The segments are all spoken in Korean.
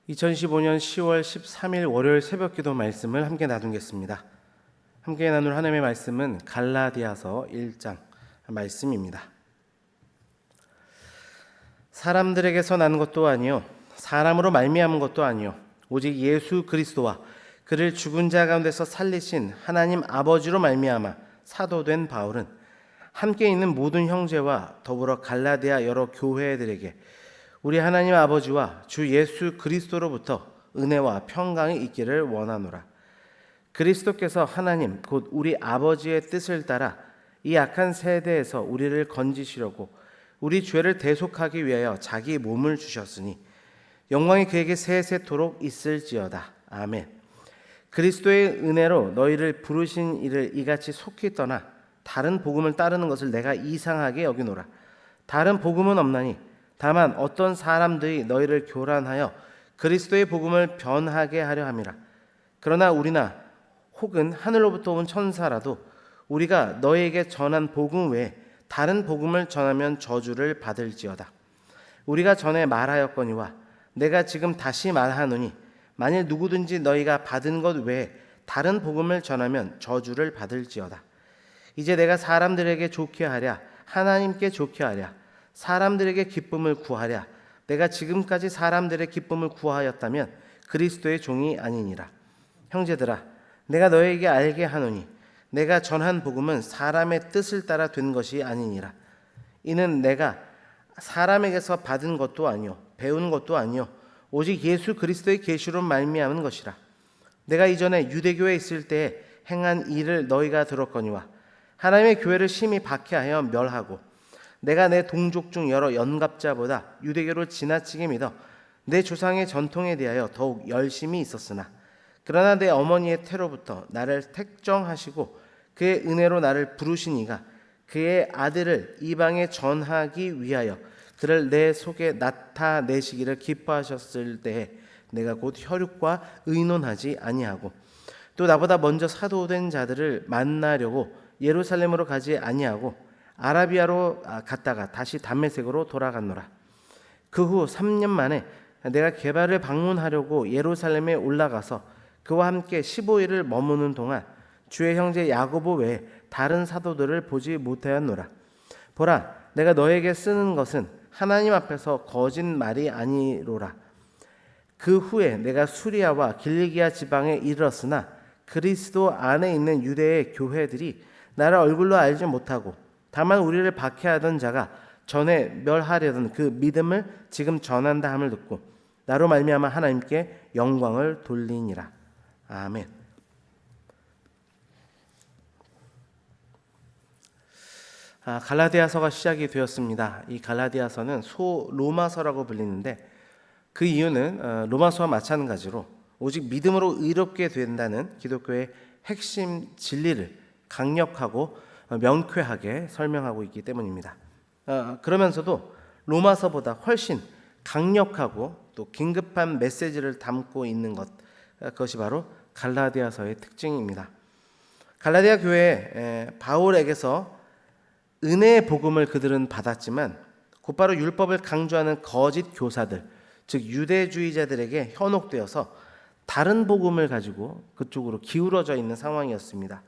2015년 10월 13일 월요일 새벽기도 말씀을 함께 나누겠습니다. 함께 나눌 하나님의 말씀은 갈라디아서 1장 말씀입니다. 사람들에게서 난 것도 아니요 사람으로 말미암은 것도 아니요 오직 예수 그리스도와 그를 죽은 자 가운데서 살리신 하나님 아버지로 말미암아 사도된 바울은 함께 있는 모든 형제와 더불어 갈라디아 여러 교회들에게 우리 하나님 아버지와 주 예수 그리스도로부터 은혜와 평강이 있기를 원하노라. 그리스도께서 하나님 곧 우리 아버지의 뜻을 따라 이 악한 세대에서 우리를 건지시려고 우리 죄를 대속하기 위하여 자기 몸을 주셨으니 영광이 그에게 세세토록 있을지어다. 아멘. 그리스도의 은혜로 너희를 부르신 이를 이같이 속히 떠나 다른 복음을 따르는 것을 내가 이상하게 여기노라. 다른 복음은 없나니 다만 어떤 사람들이 너희를 교란하여 그리스도의 복음을 변하게 하려 함이라. 그러나 우리나 혹은 하늘로부터 온 천사라도 우리가 너희에게 전한 복음 외에 다른 복음을 전하면 저주를 받을지어다. 우리가 전에 말하였거니와 내가 지금 다시 말하노니 만일 누구든지 너희가 받은 것 외에 다른 복음을 전하면 저주를 받을지어다. 이제 내가 사람들에게 좋게 하랴 하나님께 좋게 하랴 사람들에게 기쁨을 구하랴 내가 지금까지 사람들의 기쁨을 구하였다면 그리스도의 종이 아니니라. 형제들아 내가 너희에게 알게 하노니 내가 전한 복음은 사람의 뜻을 따라 된 것이 아니니라. 이는 내가 사람에게서 받은 것도 아니요 배운 것도 아니요 오직 예수 그리스도의 계시로 말미암은 것이라. 내가 이전에 유대교에 있을 때에 행한 일을 너희가 들었거니와 하나님의 교회를 심히 박해하여 멸하고 내가 내 동족 중 여러 연갑자보다 유대교를 지나치게 믿어 내 조상의 전통에 대하여 더욱 열심히 있었으나 그러나 내 어머니의 태로부터 나를 택정하시고 그의 은혜로 나를 부르신 이가 그의 아들을 이방에 전하기 위하여 그를 내 속에 나타내시기를 기뻐하셨을 때에 내가 곧 혈육과 의논하지 아니하고 또 나보다 먼저 사도된 자들을 만나려고 예루살렘으로 가지 아니하고 아라비아로 갔다가 다시 담메색으로 돌아갔노라. 그 후 3년 만에 내가 게바를 방문하려고 예루살렘에 올라가서 그와 함께 15일을 머무는 동안 주의 형제 야고보 외에 다른 사도들을 보지 못하였노라. 보라 내가 너에게 쓰는 것은 하나님 앞에서 거짓말이 아니로라. 그 후에 내가 수리아와 길리기아 지방에 이르렀으나 그리스도 안에 있는 유대의 교회들이 나를 얼굴로 알지 못하고 다만 우리를 박해하던 자가 전에 멸하려던 그 믿음을 지금 전한다 함을 듣고 나로 말미암아 하나님께 영광을 돌리니라. 아멘. 갈라디아서가 시작이 되었습니다. 이 갈라디아서는 소로마서라고 불리는데 그 이유는 로마서와 마찬가지로 오직 믿음으로 의롭게 된다는 기독교의 핵심 진리를 강력하고 명쾌하게 설명하고 있기 때문입니다. 그러면서도 로마서보다 훨씬 강력하고 또 긴급한 메시지를 담고 있는 그것이 바로 갈라디아서의 특징입니다. 갈라디아 교회 바울에게서 은혜의 복음을 그들은 받았지만 곧바로 율법을 강조하는 거짓 교사들, 즉 유대주의자들에게 현혹되어서 다른 복음을 가지고 그쪽으로 기울어져 있는 상황이었습니다.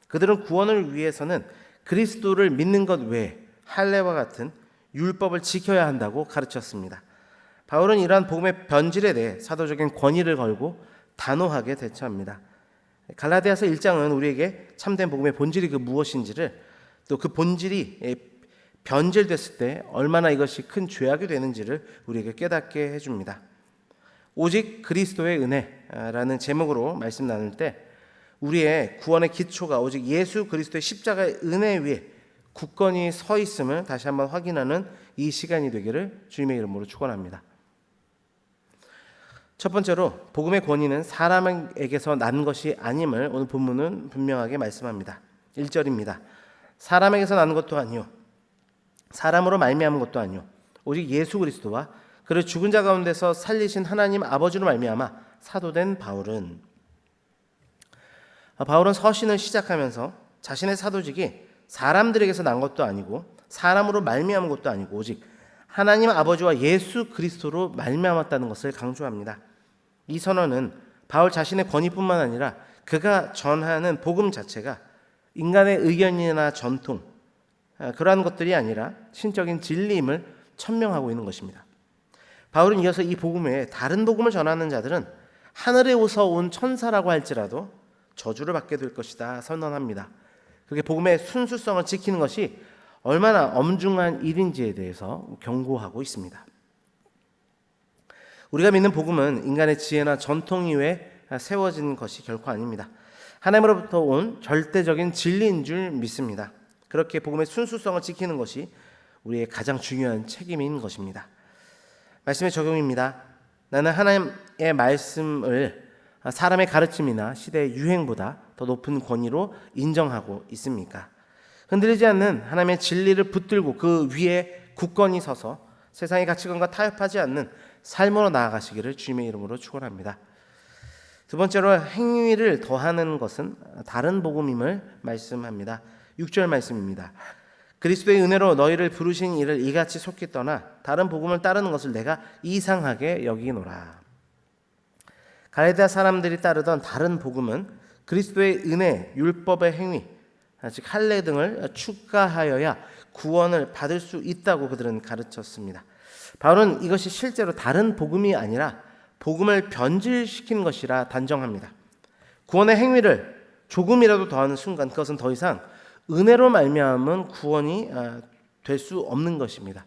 그들은 구원을 위해서는 그리스도를 믿는 것 외에 할례와 같은 율법을 지켜야 한다고 가르쳤습니다. 바울은 이러한 복음의 변질에 대해 사도적인 권위를 걸고 단호하게 대처합니다. 갈라디아서 1장은 우리에게 참된 복음의 본질이 무엇인지를 또 그 본질이 변질됐을 때 얼마나 이것이 큰 죄악이 되는지를 우리에게 깨닫게 해줍니다. 오직 그리스도의 은혜라는 제목으로 말씀 나눌 때 우리의 구원의 기초가 오직 예수 그리스도의 십자가의 은혜 위에 굳건히 서 있음을 다시 한번 확인하는 이 시간이 되기를 주님의 이름으로 축원합니다. 첫 번째로 복음의 권위는 사람에게서 난 것이 아님을 오늘 본문은 분명하게 말씀합니다. 1절입니다. 사람에게서 난 것도 아니요 사람으로 말미암은 것도 아니요 오직 예수 그리스도와 그를 죽은 자 가운데서 살리신 하나님 아버지로 말미암아 사도된 바울은 서신을 시작하면서 자신의 사도직이 사람들에게서 난 것도 아니고 사람으로 말미암은 것도 아니고 오직 하나님 아버지와 예수 그리스도로 말미암았다는 것을 강조합니다. 이 선언은 바울 자신의 권위뿐만 아니라 그가 전하는 복음 자체가 인간의 의견이나 전통, 그러한 것들이 아니라 신적인 진리임을 천명하고 있는 것입니다. 바울은 이어서 이 복음 외에 다른 복음을 전하는 자들은 하늘에서 온 천사라고 할지라도 저주를 받게 될 것이다 선언합니다. 그게 복음의 순수성을 지키는 것이 얼마나 엄중한 일인지에 대해서 경고하고 있습니다. 우리가 믿는 복음은 인간의 지혜나 전통 이외에 세워진 것이 결코 아닙니다. 하나님으로부터 온 절대적인 진리인 줄 믿습니다. 그렇게 복음의 순수성을 지키는 것이 우리의 가장 중요한 책임인 것입니다. 말씀의 적용입니다. 나는 하나님의 말씀을 사람의 가르침이나 시대의 유행보다 더 높은 권위로 인정하고 있습니까? 흔들리지 않는 하나님의 진리를 붙들고 그 위에 굳건히 서서 세상의 가치관과 타협하지 않는 삶으로 나아가시기를 주님의 이름으로 축원합니다. 두 번째로 행위를 더하는 것은 다른 복음임을 말씀합니다. 6절 말씀입니다. 그리스도의 은혜로 너희를 부르신 이를 이같이 속히 떠나 다른 복음을 따르는 것을 내가 이상하게 여기노라. 갈라디아 사람들이 따르던 다른 복음은 그리스도의 은혜, 율법의 행위, 즉 할례 등을 추가하여야 구원을 받을 수 있다고 그들은 가르쳤습니다. 바울은 이것이 실제로 다른 복음이 아니라 복음을 변질시킨 것이라 단정합니다. 구원의 행위를 조금이라도 더하는 순간 그것은 더 이상 은혜로 말미암은 구원이 될 수 없는 것입니다.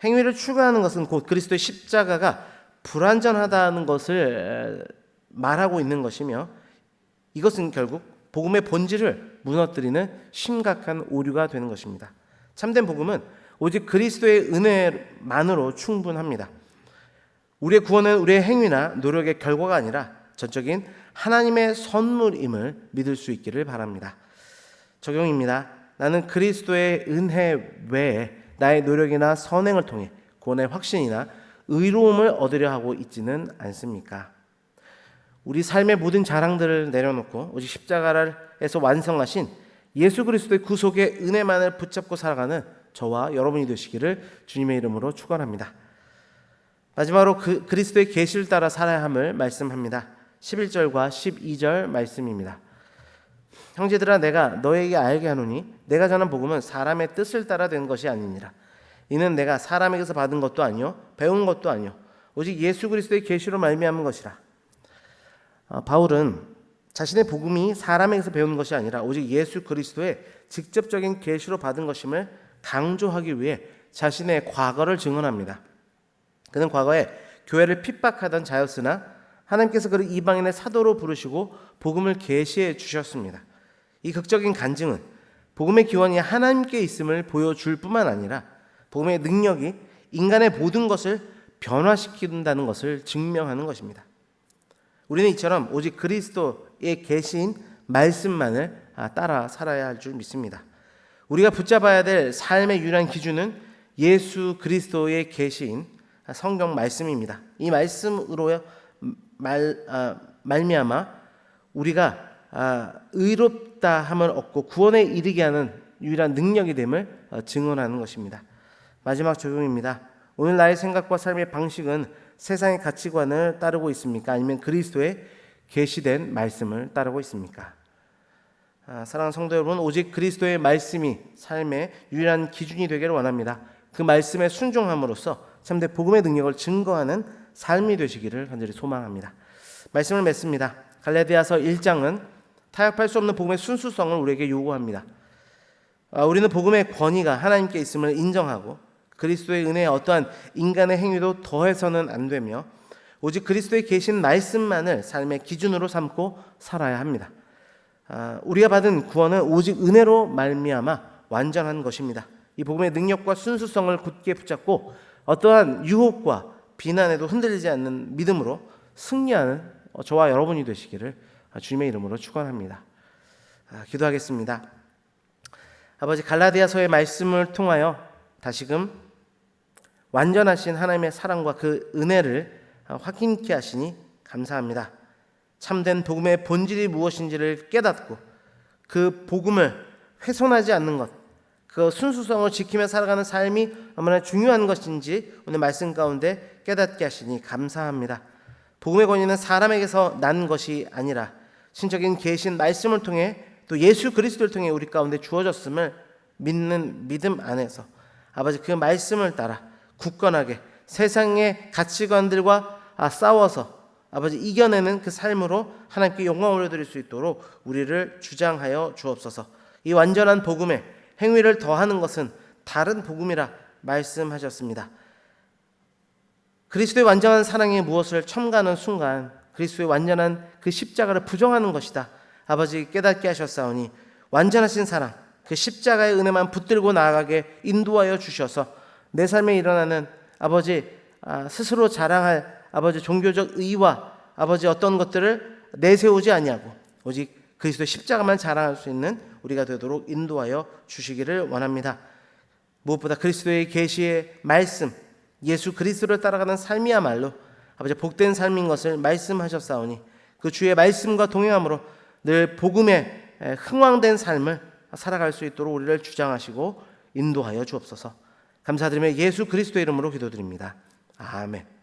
행위를 추가하는 것은 곧 그리스도의 십자가가 불완전하다는 것을 말하고 있는 것이며 이것은 결국 복음의 본질을 무너뜨리는 심각한 오류가 되는 것입니다. 참된 복음은 오직 그리스도의 은혜만으로 충분합니다. 우리의 구원은 우리의 행위나 노력의 결과가 아니라 전적인 하나님의 선물임을 믿을 수 있기를 바랍니다. 적용입니다. 나는 그리스도의 은혜 외에 나의 노력이나 선행을 통해 구원의 확신이나 의로움을 얻으려 하고 있지는 않습니까? 우리 삶의 모든 자랑들을 내려놓고 오직 십자가에서 완성하신 예수 그리스도의 구속의 은혜만을 붙잡고 살아가는 저와 여러분이 되시기를 주님의 이름으로 축원합니다. 마지막으로 그리스도의 계시를 따라 살아야 함을 말씀합니다. 11절과 12절 말씀입니다. 형제들아 내가 너에게 알게 하노니 내가 전한 복음은 사람의 뜻을 따라 된 것이 아니니라. 이는 내가 사람에게서 받은 것도 아니요 배운 것도 아니요 오직 예수 그리스도의 계시로 말미암은 것이라. 바울은 자신의 복음이 사람에게서 배운 것이 아니라 오직 예수 그리스도의 직접적인 계시로 받은 것임을 강조하기 위해 자신의 과거를 증언합니다. 그는 과거에 교회를 핍박하던 자였으나 하나님께서 그를 이방인의 사도로 부르시고 복음을 계시해 주셨습니다. 이 극적인 간증은 복음의 기원이 하나님께 있음을 보여줄 뿐만 아니라 복음의 능력이 인간의 모든 것을 변화시킨다는 것을 증명하는 것입니다. 우리는 이처럼 오직 그리스도의 계시인 말씀만을 따라 살아야 할 줄 믿습니다. 우리가 붙잡아야 될 삶의 유일한 기준은 예수 그리스도의 계시인 성경 말씀입니다. 이 말씀으로 말미암아 우리가 의롭다 함을 얻고 구원에 이르게 하는 유일한 능력이 됨을 증언하는 것입니다. 마지막 적용입니다. 오늘 나의 생각과 삶의 방식은 세상의 가치관을 따르고 있습니까? 아니면 그리스도의 계시된 말씀을 따르고 있습니까? 사랑하는 성도 여러분, 오직 그리스도의 말씀이 삶의 유일한 기준이 되기를 원합니다. 그 말씀에 순종함으로써 참된 복음의 능력을 증거하는 삶이 되시기를 간절히 소망합니다. 말씀을 맺습니다. 갈라디아서 1장은 타협할 수 없는 복음의 순수성을 우리에게 요구합니다. 우리는 복음의 권위가 하나님께 있음을 인정하고 그리스도의 은혜에 어떠한 인간의 행위도 더해서는 안 되며 오직 그리스도의 계신 말씀만을 삶의 기준으로 삼고 살아야 합니다. 우리가 받은 구원은 오직 은혜로 말미암아 완전한 것입니다. 이 복음의 능력과 순수성을 굳게 붙잡고 어떠한 유혹과 비난에도 흔들리지 않는 믿음으로 승리하는 저와 여러분이 되시기를 주님의 이름으로 축원합니다. 기도하겠습니다. 아버지, 갈라디아서의 말씀을 통하여 다시금 완전하신 하나님의 사랑과 그 은혜를 확인케 하시니 감사합니다. 참된 복음의 본질이 무엇인지를 깨닫고 그 복음을 훼손하지 않는 것, 그 순수성을 지키며 살아가는 삶이 얼마나 중요한 것인지 오늘 말씀 가운데 깨닫게 하시니 감사합니다. 복음의 권위는 사람에게서 난 것이 아니라 신적인 계신 말씀을 통해 또 예수 그리스도를 통해 우리 가운데 주어졌음을 믿는 믿음 안에서 아버지 그 말씀을 따라 굳건하게 세상의 가치관들과 싸워서 아버지 이겨내는 그 삶으로 하나님께 영광 올려드릴 수 있도록 우리를 주장하여 주옵소서. 이 완전한 복음에 행위를 더하는 것은 다른 복음이라 말씀하셨습니다. 그리스도의 완전한 사랑이 무엇을 첨가하는 순간 그리스도의 완전한 그 십자가를 부정하는 것이다. 아버지 깨닫게 하셨사오니 완전하신 사랑 그 십자가의 은혜만 붙들고 나아가게 인도하여 주셔서 내 삶에 일어나는 아버지 스스로 자랑할 아버지 종교적 의와 아버지 어떤 것들을 내세우지 아니하고 오직 그리스도의 십자가만 자랑할 수 있는 우리가 되도록 인도하여 주시기를 원합니다. 무엇보다 그리스도의 계시의 말씀 예수 그리스도를 따라가는 삶이야말로 아버지 복된 삶인 것을 말씀하셨사오니 그 주의 말씀과 동행함으로 늘 복음에 흥왕된 삶을 살아갈 수 있도록 우리를 주장하시고 인도하여 주옵소서. 감사드리며 예수 그리스도의 이름으로 기도드립니다. 아멘.